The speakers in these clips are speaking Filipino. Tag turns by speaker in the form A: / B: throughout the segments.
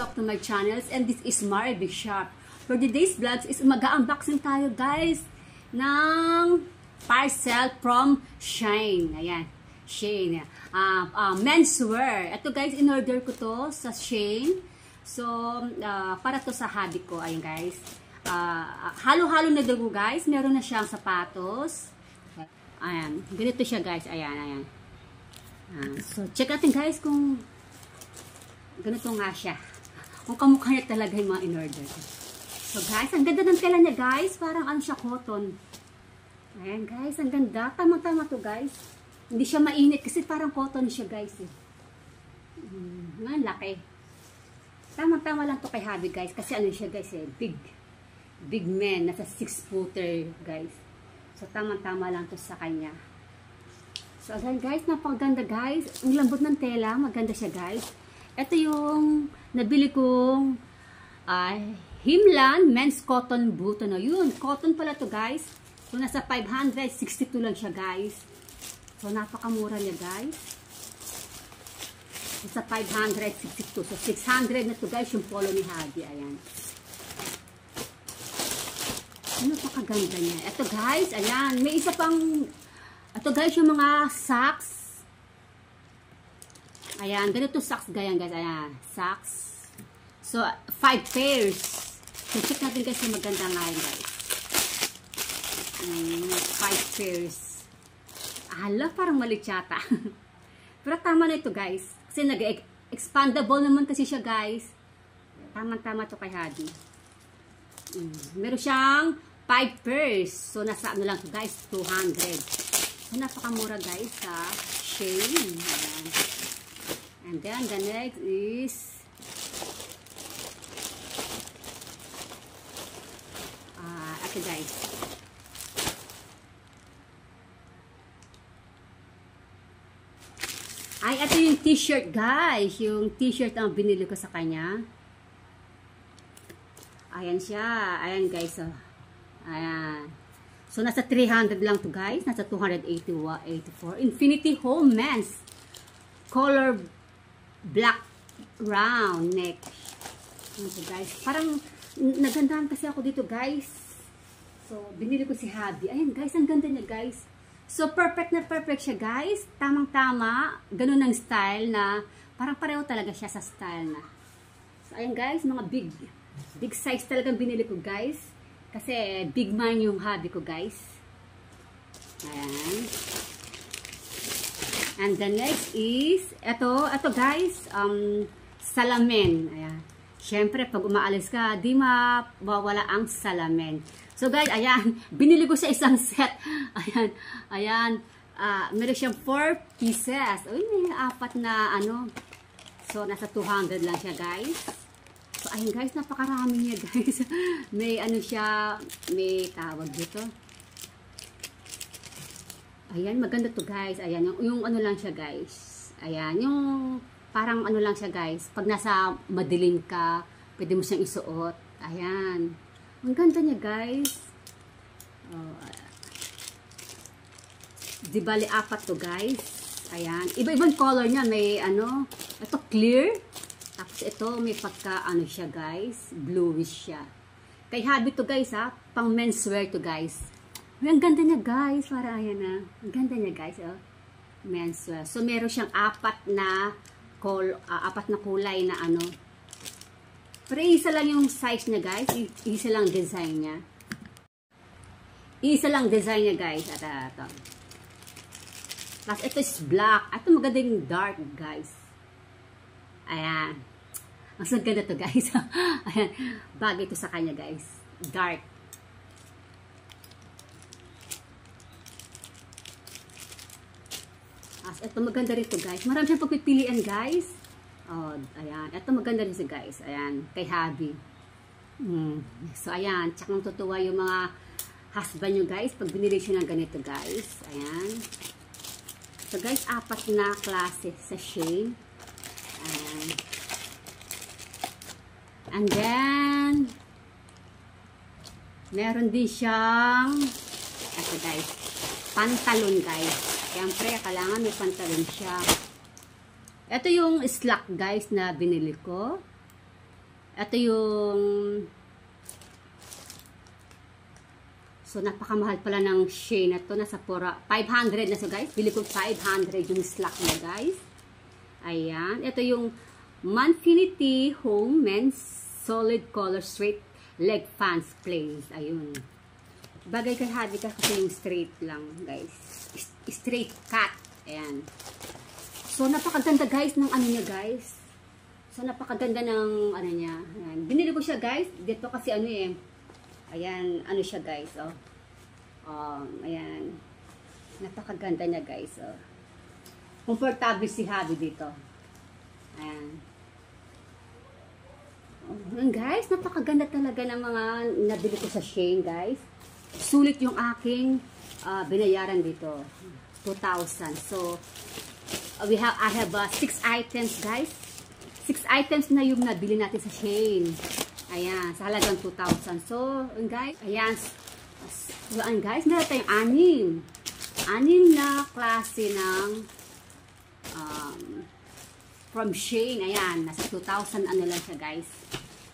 A: back to my channels, and this is Mari Big Shop. For today's vlogs is mag-unboxing tayo guys ng parcel from Shein. Ayan, Shein. Menswear. Ito guys, in-order ko to sa Shein. So, para to sa hubby ko. Ayan guys. Halo-halo na dugo guys. Meron na siyang sapatos. Ayan. Ganito siya guys. Ayan. So, check natin guys kung ganito nga siya. Kung kamukha niya talaga yung mga in-order. So guys, ang ganda ng tela niya guys. Parang ano siya, cotton. Ayan guys, ang ganda. Tama-tama to guys. Hindi siya mainit kasi parang cotton siya guys. Ang laki. Tama-tama lang to kay hubby guys. Kasi ano siya guys big man. Nasa 6-footer guys. So tama-tama lang to sa kanya. So again guys, napakaganda guys. Ang lambot ng tela. Maganda siya guys. Ito yung nabili kong Himlan Men's Cotton Boot. Ano yun? Cotton pala to guys. So nasa 562 lang siya guys. So napakamura niya guys. Nasa 562. So 600 na to guys yung polo ni hubby. Ayan. Napakaganda niya. Ito guys, ayan. May isa pang, ito guys yung mga socks. Ayan, ganito socks ganyan guys. Ayan, socks. So, 5 pairs. So, check natin guys yung maganda nga yun guys. 5 pairs. Hala, parang mali yata. Pero tama na ito guys. Kasi nag-expandable naman kasi siya guys. Tama-tama to kay hubby. Meron siyang 5 pairs. So, nasa ano lang to guys, 200. So, napakamura guys sa Shein. Ayan. And then the next is ito guys. Ay, ito yung t-shirt guys. Yung t-shirt ang binili ko sa kanya. Ayan siya. Ayan guys. Oh. Ayan. So, nasa 300 lang to guys. Nasa 284. Infinity Home Men's Color Black round neck. So guys, parang nagandahan kasi ako dito guys. So binili ko si hubby. Ayan guys, ang ganda niya guys. So perfect na perfect siya guys. Tamang-tama, ganun ang style na parang pareho talaga siya sa style na. So ayan guys, mga big size talagang binili ko guys. Kasi big man yung hubby ko guys. Ayan. And the next is, ito guys, salamin. Ayan. Siyempre, pag umaalis ka, di mawawala ang salamin. So guys, ayan, binili ko sa isang set. Ayan, meron siyang 4 pieces. Uy, may 4 na ano. So, nasa 200 lang siya guys. So, ayan guys, napakarami niya guys. May ano siya, may tawag dito. Ayan, maganda to guys. Ayan, yung ano lang siya guys. Ayan, yung parang ano lang siya guys. Pag nasa madilim ka, pwede mo siyang isuot. Ayan. Ang ganda niya guys. Oh, di bali 4 to guys. Ayan. Iba-ibang color niya. May ano, ito clear. Tapos ito may pagka ano siya guys. Bluish siya. Kay hubby to guys ha. Pang menswear to guys. Ang ganda niya guys, para ayan na. Ang ganda niya guys, oh. Menswear. So meron siyang 4 na kulay na ano. Pero isa lang yung size niya guys, isa lang design niya. Isa lang design niya guys. At ito. Tapos ito is black. Ito maganda yung dark guys. Ayan. Mas ganda to guys. Ayan. Bagay ito sa kanya guys. Dark. Ito maganda rin to guys. Marami siyang pagpipilian guys. Oh, ayan. Ito maganda rin siya guys. Ayan. Kay hubby. So ayan. Tsaka tutuwa yung mga husband nyo guys. Pag binili siya ng ganito guys. Ayan. So guys, 4 na klase sa Shein. Ayan. And then meron din siyang ito guys. Pantalon guys. Siyempre, kailangan may pantalon siya. Ito yung slack guys na binili ko. Ito yung... So, napakamahal pala ng Shein na to. Nasa 500 na so guys. Bili ko 500 yung slack na guys. Ayan. Ito yung Manfinity Home Men's Solid Color Straight Leg Pants Plains. Ayun. Bagay kay Hadi kasi yung straight lang guys. Straight cut. Ayan. So, napakaganda guys ng ano niya guys. So, napakaganda ng ano niya. Ayan. Binili ko siya guys. Dito kasi ano eh. Ayan, ano siya guys, oh. Ayan. Napakaganda niya guys, oh. Comfortable si Habi dito. Ayan. Oh, guys, napakaganda talaga ng mga nabili ko sa Shein, guys. Sulit yung aking binayaran dito. 2,000. So, I have 6 items, guys. 6 items na yung nabili natin sa Shein. Ayan, sa halagang 2,000. So, guys, ayan. Ayan, guys, meron tayong 6 na klase ng from Shein. Ayan, nasa 2,000 ano lang siya, guys.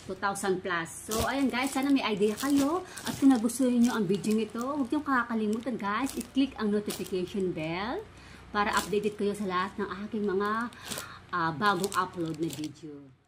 A: 2,000 plus. So, ayan, guys, sana may idea kayo. At kung nagustuhan niyo ang video nito, huwag niyong kakalimutan, guys, i-click ang notification bell para updated kayo sa lahat ng aking mga bagong upload na video.